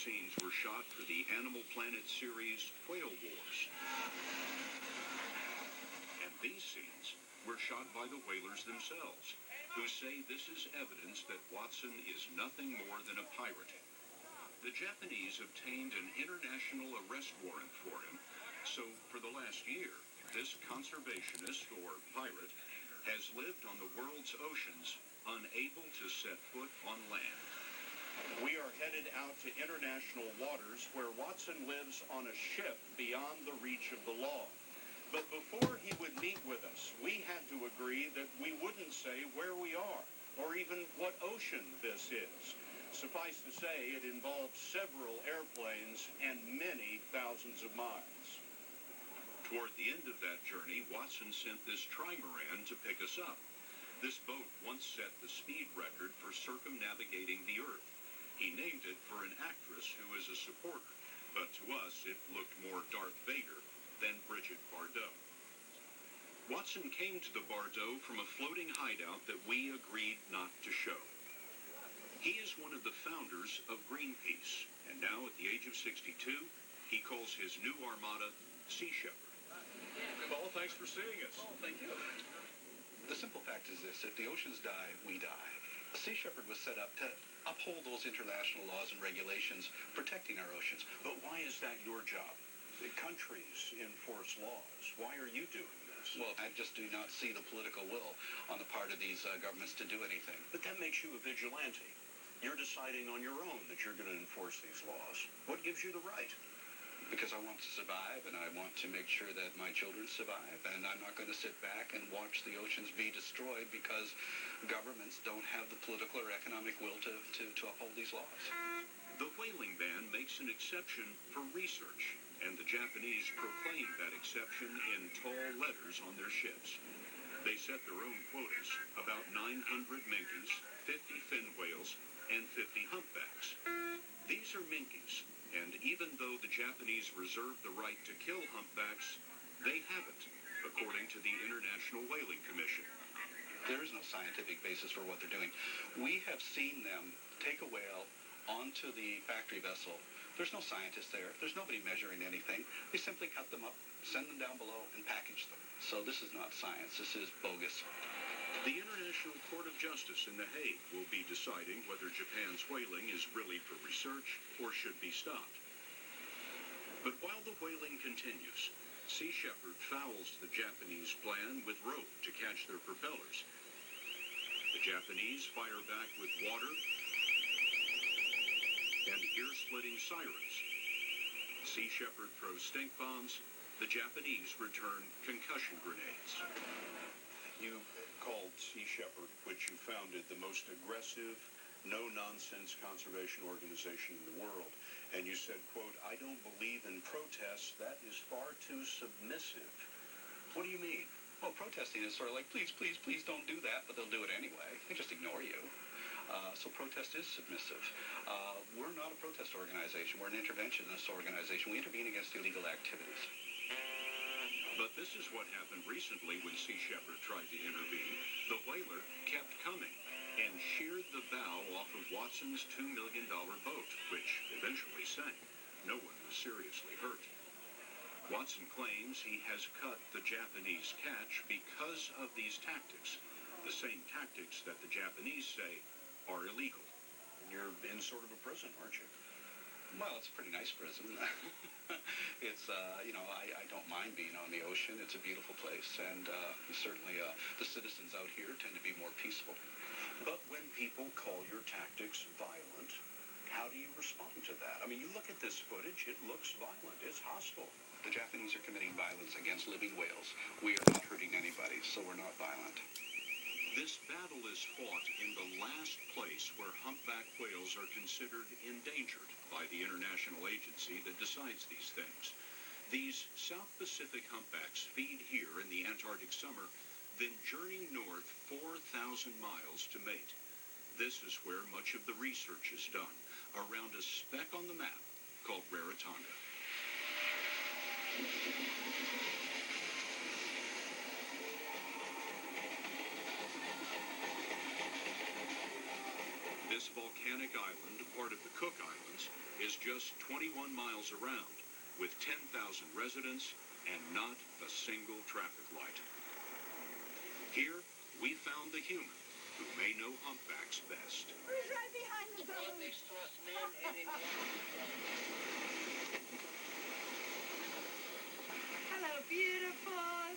scenes were shot for the Animal Planet series Whale Wars. And these scenes were shot by the whalers themselves, who say this is evidence that Watson is nothing more than a pirate. The Japanese obtained an international arrest warrant for him, so for the last year, this conservationist, or pirate, has lived on the world's oceans, unable to set foot on land. We are headed out to international waters where Watson lives on a ship beyond the reach of the law. But before he would meet with us, we had to agree that we wouldn't say where we are, or even what ocean this is. Suffice to say, it involves several airplanes and many thousands of miles. Toward the end of that journey, Watson sent this trimaran to pick us up. This boat once set the speed record for circumnavigating the Earth. He named it for an actress who is a supporter, but to us it looked more Darth Vader than Bridget Bardot. Watson came to the Bardot from a floating hideout that we agreed not to show. He is one of the founders of Greenpeace, and now at the age of 62, he calls his new armada Sea Shepherd. Paul, thanks for seeing us. Oh, thank you. The simple fact is this: if the oceans die, we die. The Sea Shepherd was set up to uphold those international laws and regulations protecting our oceans. But why is that your job? The countries enforce laws. Why are you doing this? Well, I just do not see the political will on the part of these governments to do anything. But that makes you a vigilante. You're deciding on your own that you're going to enforce these laws. What gives you the right? Because I want to survive, and I want to make sure that my children survive. And I'm not going to sit back and watch the oceans be destroyed because governments don't have the political or economic will to uphold these laws. The whaling ban makes an exception for research, and the Japanese proclaim that exception in tall letters on their ships. They set their own quotas, about 900 minkies, 50 fin whales, and 50 humpbacks. These are minkies, and even though the Japanese reserve the right to kill humpbacks, they haven't, according to the International Whaling Commission. There is no scientific basis for what they're doing. We have seen them take a whale onto the factory vessel. There's no scientist there. There's nobody measuring anything. They simply cut them up, send them down below, and package them. So this is not science. This is bogus. The International Court of Justice in The Hague will be deciding whether Japan's whaling is really for research or should be stopped. But while the whaling continues, Sea Shepherd fouls the Japanese plan with rope to catch their propellers. The Japanese fire back with water and ear-splitting sirens. Sea Shepherd throws stink bombs. The Japanese return concussion grenades. You called Sea Shepherd, which you founded, the most aggressive, no-nonsense conservation organization in the world. And you said, quote, "I don't believe in protests. That is far too submissive." What do you mean? Well, protesting is sort of like, please, please, please don't do that, but they'll do it anyway. They just ignore you. So protest is submissive. We're not a protest organization. We're an interventionist organization. We intervene against illegal activities. But this is what happened recently when Sea Shepherd tried to intervene. The whaler kept coming and sheared the bow off of Watson's $2 million boat, which eventually sank. No one was seriously hurt. Watson claims he has cut the Japanese catch because of these tactics, the same tactics that the Japanese say are illegal. You're in sort of a prison, aren't you? Well, it's a pretty nice prison. It's, I don't mind being on the ocean. It's a beautiful place, and certainly the citizens out here tend to be more peaceful. But when people call your tactics violent, how do you respond to that? I mean, you look at this footage, it looks violent. It's hostile. The Japanese are committing violence against living whales. We are not hurting anybody, so we're not violent. This battle is fought in the last place where humpback whales are considered endangered by the international agency that decides these things. These South Pacific humpbacks feed here in the Antarctic summer, then journey north 4,000 miles to mate. This is where much of the research is done, around a speck on the map called Rarotonga. This volcanic island, part of the Cook Islands, is just 21 miles around, with 10,000 residents and not a single traffic light. Here, we found the human who may know humpbacks best. Who's right behind the building? Next to us, man,